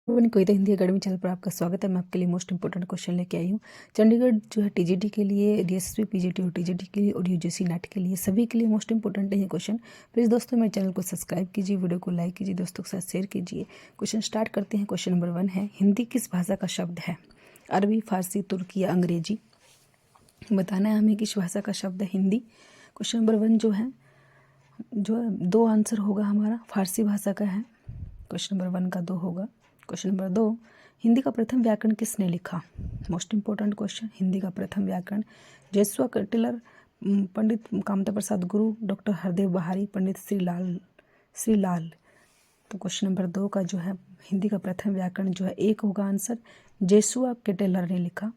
कविता Hindi academy channel पर आपका स्वागत है। मैं आपके लिए मोस्ट इंपोर्टेंट क्वेश्चन लेके आई हूँ। चंडीगढ़ जो है टीजीटी के लिए, डीएसएसबी पीजीटी और टीजीटी के लिए और यूजीसी नेट के लिए सभी के लिए मोस्ट इंपोर्टेंट है ये क्वेश्चन। प्लीज़ दोस्तों मेरे चैनल को सब्सक्राइब कीजिए, वीडियो को लाइक कीजिए, दोस्तों के साथ शेयर कीजिए। क्वेश्चन स्टार्ट करते हैं। क्वेश्चन नंबर 1 है, हिंदी किस भाषा का शब्द है? अरबी, फारसी, तुर्की या अंग्रेजी? बताना है हमें किस भाषा का शब्द है हिंदी। क्वेश्चन नंबर 1 जो है 2 आंसर होगा हमारा, फारसी भाषा का है। क्वेश्चन नंबर 1 का 2 होगा। क्वेश्चन नंबर 2, हिंदी का प्रथम व्याकरण किसने लिखा? Most important question. हिंदी का प्रथम व्याकरण जेसुआ कटिलर, पंडित कामता प्रसाद गुरु, डॉक्टर हरदेव बहारी, पंडित श्रीलाल। तो क्वेश्चन नंबर 2 का जो है हिंदी का प्रथम व्याकरण जो है 1 होगा आंसर, जेसुआ कटिलर ने लिखा।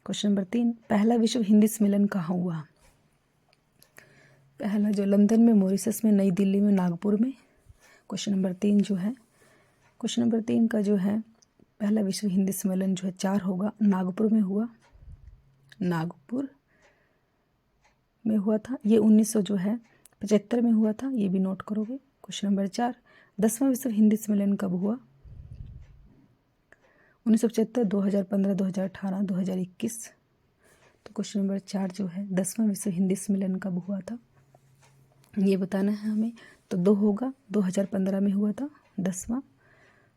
क्वेश्चन नंबर 3, पहला विश्व हिंदी सम्मेलन कहाँ हुआ? पहला जो लंदन में, मॉरिशस में, नई दिल्ली में, नागपुर में। क्वेश्चन नंबर 3 जो है, क्वेश्चन नंबर 3 का जो है पहला विश्व हिंदी सम्मेलन जो है 4 होगा, नागपुर में हुआ। नागपुर में हुआ था ये 1975 में हुआ था, ये भी नोट करोगे। क्वेश्चन नंबर 4, 10वां विश्व हिंदी सम्मेलन कब हुआ? 1975, 2015, 2018, 2021। तो क्वेश्चन नंबर 4 जो है 10वां विश्व हिंदी सम्मेलन कब हुआ था ये बताना है हमें। तो 2 होगा, 2015 में हुआ था 10वां,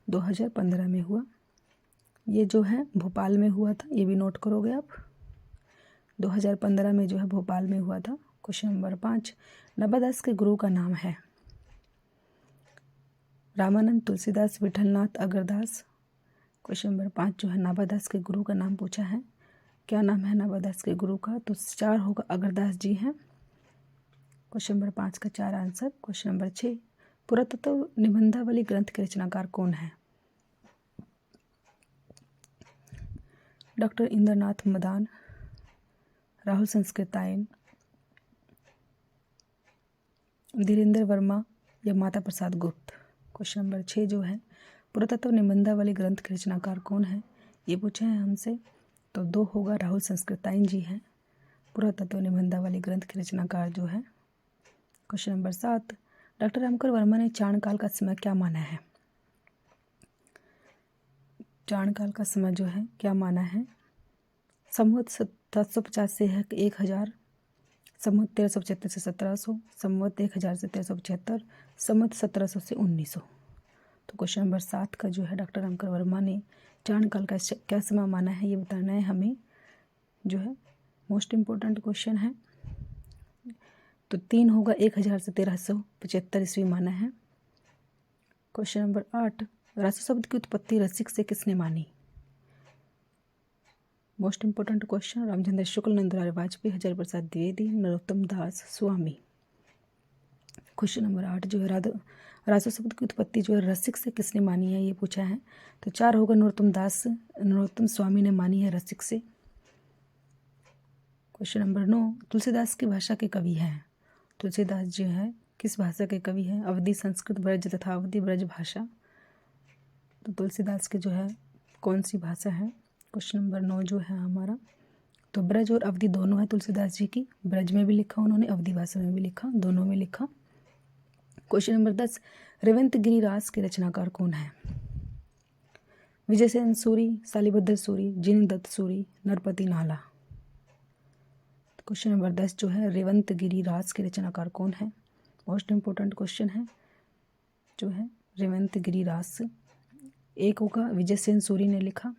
2015 में हुआ। ये जो है भोपाल में हुआ था, ये भी नोट करोगे आप। 2015 में जो है भोपाल में हुआ था। क्वेश्चन नंबर 5, नवादास के गुरु का नाम है? रामानंद, तुलसीदास, विठलनाथ, अगरदास। क्वेश्चन नंबर 5 जो है नवादास के गुरु का नाम पूछा है। क्या नाम है नवादास के गुरु का? तो 4 होगा, अगरदास जी हैं। क्वेश्चन नंबर 5 का 4 आंसर। क्वेश्चन नंबर 6, पुरातत्व निबंधावली ग्रंथ के रचनाकार कौन है? डॉक्टर इंद्रनाथ मदान, राहुल संस्कृतायन, धीरेन्द्र वर्मा या माता प्रसाद गुप्त। क्वेश्चन नंबर 6 जो है पुरातत्व निबंधावली ग्रंथ के रचनाकार कौन है ये पूछे हैं हमसे। तो 2 होगा, राहुल संस्कृतायन जी हैं पुरातत्व निबंधावली ग्रंथ के रचनाकार जो है। Question number 7, doctor Ramkar Verma ने चाणकाल का समय क्या माना है? चाणकाल का समय जो है क्या माना है? संवत 750 से है 1000, संवत 1375 से 1700, संवत 1000 से 1375, संवत 1700 से 1900। तो क्वेश्चन नंबर 7 का जो है डॉक्टर रामकर वर्मा ने चाणकाल का क्या समय माना है ये बताना है हमें, जो है मोस्ट इम्पोर्टेंट क्वेश्चन है। तो 3 होगा, 1000 से 1375 ईस्वी माना है। क्वेश्चन नंबर 8, रासो शब्द की उत्पत्ति रसिक से किसने मानी? Most important question, Ramchandra Shukla, Nandlal Vajpayee, Hazari Prasad Dwivedi, Narottam दास स्वामी। क्वेश्चन नंबर 8 जो है रासो शब्द की उत्पत्ति जो है रसिक से किसने मानी है ये पूछा है। तो 4 होगा, नरोत्तम स्वामी ने मानी है रसिक से। क्वेश्चन नंबर 9, तुलसीदास की भाषा के कवि हैं? तुलसीदास जो है किस भाषा के कवि हैं? अवधी, संस्कृत, ब्रज तथा अवधी ब्रज भाषा। तो तुलसीदास के जो है कौन सी भाषा है? क्वेश्चन नंबर 9 जो है हमारा, तो ब्रज और अवधी दोनों है तुलसीदास जी की। ब्रज में भी लिखा उन्होंने, अवधी भाषा में भी लिखा, दोनों में लिखा। क्वेश्चन नंबर 10, रेवंत गिरिरास के रचनाकार कौन है? विजयसेन सूरी, शालिभद्र सूरी, जिनदत्त सूरी, नरपति नाला। क्वेश्चन नंबर 10 जो है रेवंत गिरिरास के रचनाकार कौन है? मोस्ट इम्पोर्टेंट क्वेश्चन है जो है रेवंत गिरिरास। 1 होगा, विजयसेन सूरी ने लिखा।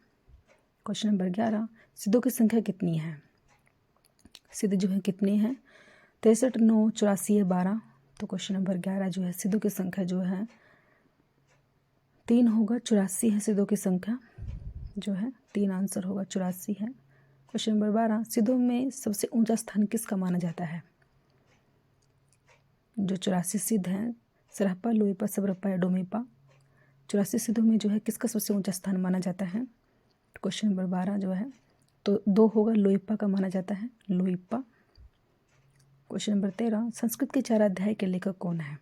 क्वेश्चन नंबर 11, सिद्धों की संख्या कितनी है? सिद्ध जो है कितने हैं? 63, 9, 84 या 12। तो क्वेश्चन नंबर 11 जो है सिद्धों की संख्या जो है 3 होगा, 84 है सिद्धों की संख्या जो है। 3 आंसर होगा, 84 है। क्वेश्चन नंबर 12, सिद्धों में सबसे ऊंचा स्थान किसका माना जाता है? जो 84 सिद्ध हैं, सरहप्पा, लोईपा, सबरप्पा या डोमिपा। 84 सिद्धों में जो है किसका सबसे ऊंचा स्थान माना जाता है? क्वेश्चन नंबर 12 जो है तो 2 होगा, लोईपा का माना जाता है, लोईपा। क्वेश्चन नंबर 13, संस्कृत के 4 अध्याय के लेखक कौन है?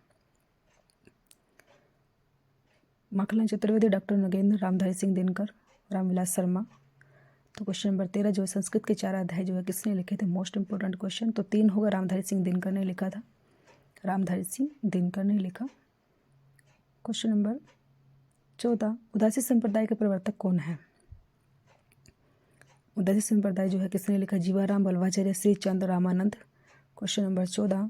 माखनलाल चतुर्वेदी, डॉक्टर नगेंद्र, रामधारी सिंह दिनकर, रामविलास शर्मा। तो क्वेश्चन नंबर 13 जो है संस्कृत के 4 अध्याय जो है किसने लिखे थे? Most important question. तो 3 होगा, रामधारी सिंह दिनकर ने लिखा था, रामधारी सिंह दिनकर ने लिखा। क्वेश्चन नंबर 14 उदासी संप्रदाय के प्रवर्तक कौन है? उदासी संप्रदाय जो है किसने लिखा? जीवाराम वल्लभाचार्य, श्री चंद, रामानंद। क्वेश्चन नंबर 14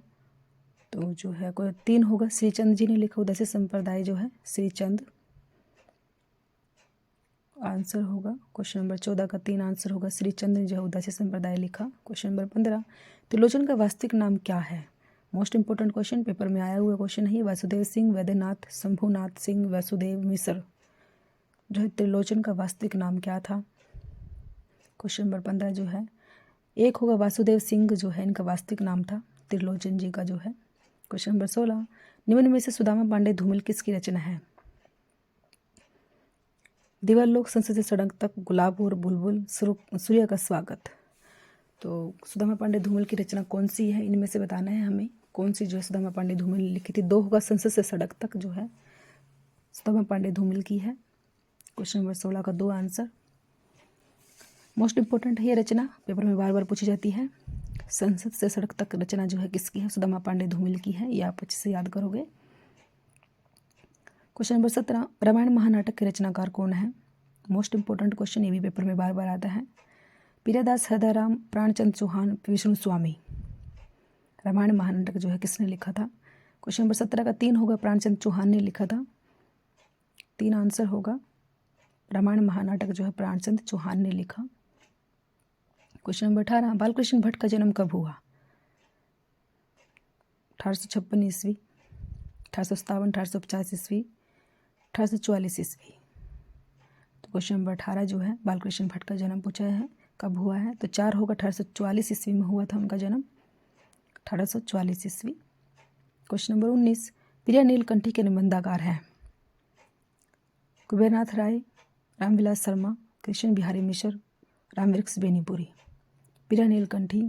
तो जो है कोई 3 होगा, श्री चंद जी ने लिखा उदासी संप्रदाय जो है, श्री चंद आंसर होगा। क्वेश्चन नंबर 14 का 3 आंसर होगा, श्री चंद ने जो है उदासी संप्रदाय लिखा। क्वेश्चन नंबर 15 त्रिलोचन का वास्तविक नाम क्या है? मोस्ट इंपोर्टेंट क्वेश्चन, पेपर में आया हुआ क्वेश्चन है। वासुदेव सिंह, वैद्यनाथ, शंभुनाथ सिंह, वासुदेव मिश्र जो है त्रिलोचन का वास्तविक नाम क्या था? क्वेश्चन नंबर 15 जो है 1 होगा, वासुदेव सिंह जो है इनका वास्तविक नाम था त्रिलोचन जी का जो है। क्वेश्चन नंबर 16 निम्न में से सुदामा पांडे धूमिल किसकी रचना है? दिवालोक, संसद से सड़क तक, गुलाब और बुलबुल, सूर्य का स्वागत। तो सुदामा पांडे धूमिल की रचना कौन सी है? इनमें से बताना है हमें कौन सी जो है सुदामा पांडे धूमिल ने लिखी थी। 2 होगा, संसद से सड़क तक जो है सुदामा पांडे धूमिल की है। क्वेश्चन नंबर 16 का 2 आंसर। मोस्ट इंपोर्टेंट है ये रचना, पेपर में बार बार पूछी जाती है। संसद से सड़क तक रचना जो है किसकी है? सुदामा पांडे धूमिल की है। ये आप अच्छे से याद करोगे। क्वेश्चन नंबर 17 रामायण महानाटक के रचनाकार कौन है? मोस्ट इंपोर्टेंट क्वेश्चन, ये भी पेपर में बार बार आता है। पीरादास, हृदयराम, प्राणचंद चौहान, विष्णु स्वामी। रामायण महानाटक जो है किसने लिखा था? क्वेश्चन नंबर 17 का 3 होगा, प्राणचंद चौहान ने लिखा था। 3 आंसर होगा, रामायण महानाटक जो है प्राणचंद चौहान ने लिखा। क्वेश्चन नंबर 18 बालकृष्ण भट्ट का जन्म कब हुआ? 1856 ईस्वी, 1857, 1850 ईस्वी, 1844 ईस्वी। तो क्वेश्चन नंबर 18 जो है बालकृष्ण भट्ट का जन्म पूछा है कब हुआ है? तो 4 होगा, 1844 ईस्वी में हुआ था उनका जन्म, 1844 ईस्वी। क्वेश्चन नंबर 19 प्रिया नीलकंठी के निबंधाकार हैं? कुबेरनाथ राय, रामविलास शर्मा, कृष्ण बिहारी मिश्र, रामवृक्ष बेनीपुरी। प्रिया नीलकंठी,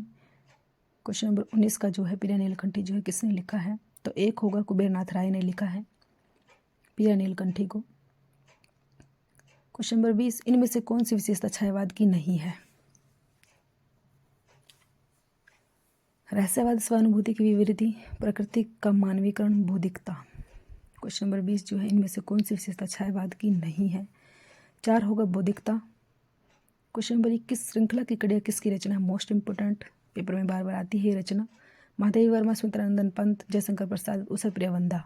क्वेश्चन नंबर 19 का जो है प्रिया नीलकंठी जो है किसने लिखा है? तो 1 होगा, कुबेरनाथ राय ने लिखा है प्रिया नीलकंठी को। क्वेश्चन नंबर 20 इनमें से कौन सी विशेषता छायावाद की नहीं है? रहस्यवाद, स्वानुभूति की विवृद्धि, प्रकृति का मानवीकरण, बौद्धिकता। क्वेश्चन नंबर 20 जो है इनमें से कौन सी विशेषता छायावाद की नहीं है? 4 होगा, बौद्धिकता। क्वेश्चन नंबर 21 श्रृंखला की कड़ियाँ किसकी रचना है? मोस्ट इंपोर्टेंट, पेपर में बार बार आती है ये रचना। महादेवी वर्मा, सुमित्रानंदन पंत, जयशंकर प्रसाद, उषा प्रियवंदा।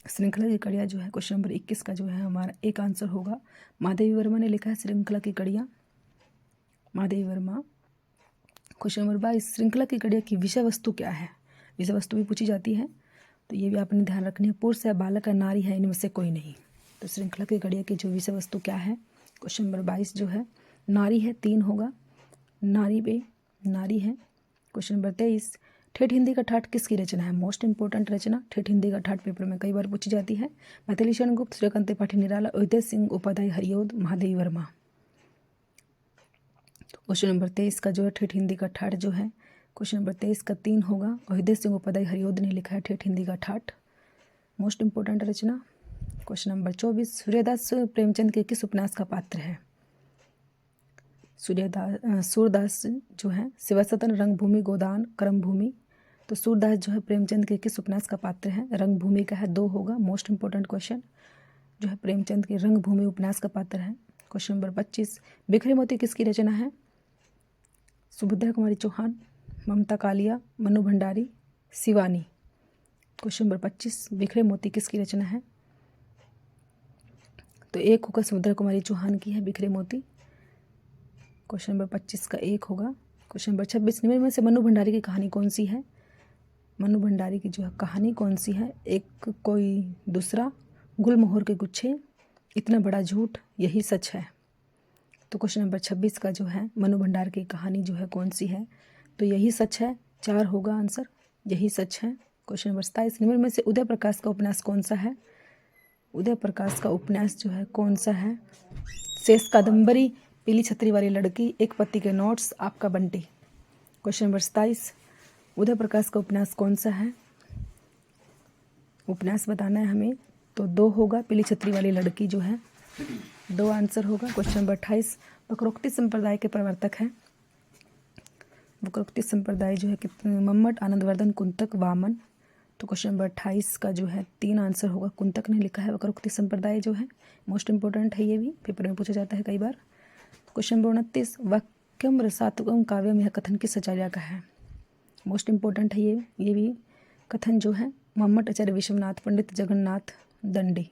श्रृंखला की कड़ियाँ जो है क्वेश्चन नंबर 21 का जो है हमारा 1 आंसर होगा। महादेवी वर्मा ने लिखा है श्रृंखला की कड़ियाँ, महादेवी वर्मा। क्वेश्चन नंबर 22 श्रृंखला की कड़ियाँ की विषय वस्तु क्या है? विषय वस्तु भी पूछी जाती है, तो ये भी आपने ध्यान रखनी है। पुरुष है, बालक है, नारी है, इनमें से कोई नहीं। तो श्रृंखला की कड़ियाँ की जो विषय वस्तु क्या है? क्वेश्चन नंबर 22 जो है नारी है, 3 होगा, नारी पे नारी है। क्वेश्चन नंबर 23 ठेठ हिंदी का ठाठ किसकी रचना है? मोस्ट इंपोर्टेंट रचना, ठेठ हिंदी का ठाठ पेपर में कई बार पूछी जाती है। मैथिली शरण गुप्त, सूर्यकांत त्रिपाठी निराला, उदय सिंह उपाध्याय, हरिओद, महादेवी वर्मा। तो क्वेश्चन नंबर 23 का जो है ठेठ हिंदी का ठाठ जो है क्वेश्चन नंबर 23 का 3 होगा, उदय सिंह उपाध्याय, हरिओद ने लिखा है ठेठ हिंदी का ठाठ, मोस्ट इंपोर्टेंट रचना। क्वेश्चन नंबर 24 सूर्यदास प्रेमचंद के किस उपन्यास का पात्र है? सूरदास जो है शिवसदन, रंगभूमि, गोदान, कर्मभूमि। तो सूरदास जो है प्रेमचंद के किस उपन्यास का पात्र है? रंगभूमि का है, 2 होगा, मोस्ट इंपोर्टेंट क्वेश्चन जो है प्रेमचंद के रंगभूमि उपन्यास का पात्र है। क्वेश्चन नंबर 25 बिखरे मोती किसकी रचना है? सुभद्रा कुमारी चौहान, ममता कालिया, मनु भंडारी, शिवानी। क्वेश्चन नंबर 25 बिखरे मोती किसकी रचना है? तो 1 होगा, सुभद्रा कुमारी चौहान की है बिखरे मोती। क्वेश्चन नंबर 25 का 1 होगा। क्वेश्चन नंबर 26 निम्न में से मनु भंडारी की कहानी कौन सी है? मनु भंडारी की जो है कहानी कौन सी है? एक कोई दूसरा, गुलमोहर के गुच्छे, इतना बड़ा झूठ, यही सच है। तो क्वेश्चन नंबर 26 का जो है मनु भंडार की कहानी जो है कौन सी है? तो यही सच है, 4 होगा आंसर, यही सच है। क्वेश्चन नंबर 27 निम्न में से उदय प्रकाश का उपन्यास कौन सा है? उदय प्रकाश का उपन्यास जो है कौन सा है? शेष कादम्बरी, पीली छतरी वाली लड़की, एक पत्ती के नोट्स, आपका बंटी। क्वेश्चन नंबर 27 उदय प्रकाश का उपन्यास कौन सा है? उपन्यास बताना है हमें, तो 2 होगा, पीली छतरी वाली लड़की जो है, 2 आंसर होगा। क्वेश्चन नंबर 28 वक्रोक्ति संप्रदाय के प्रवर्तक हैं? वक्रोक्ति संप्रदाय जो है कितने? मम्मट, आनंदवर्धन, कुंतक, वामन। तो क्वेश्चन नंबर 28 का जो है 3 आंसर होगा। कुंतक ने लिखा है वक्रोक्ति संप्रदाय जो है, मोस्ट इंपॉर्टेंट है, ये भी पेपर में पूछा जाता है कई बार। क्वेश्चन नंबर 29 वाक्यम रसात्मकम काव्यम, यह कथन किस आचार्य का है? मोस्ट इंपॉर्टेंट है ये भी कथन जो है मोहम्मद आचार्य विश्वनाथ पंडित जगन्नाथ दंडी।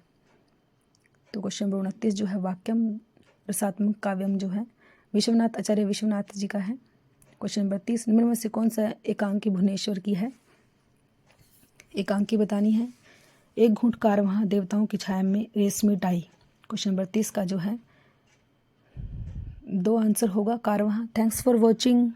तो क्वेश्चन नंबर 29 जो है वाक्यम रसात्मक काव्यम जो है विश्वनाथ आचार्य विश्वनाथ जी का है। क्वेश्चन नंबर 30 निम्न में से कौन सा एकांकी भुवनेश्वर की है? एकांकी बतानी है। एक घूंट कारवां देवताओं की छाया में रेशमी टाई। क्वेश्चन नंबर 30 का जो है 2 आंसर होगा कारवां। Thanks for watching.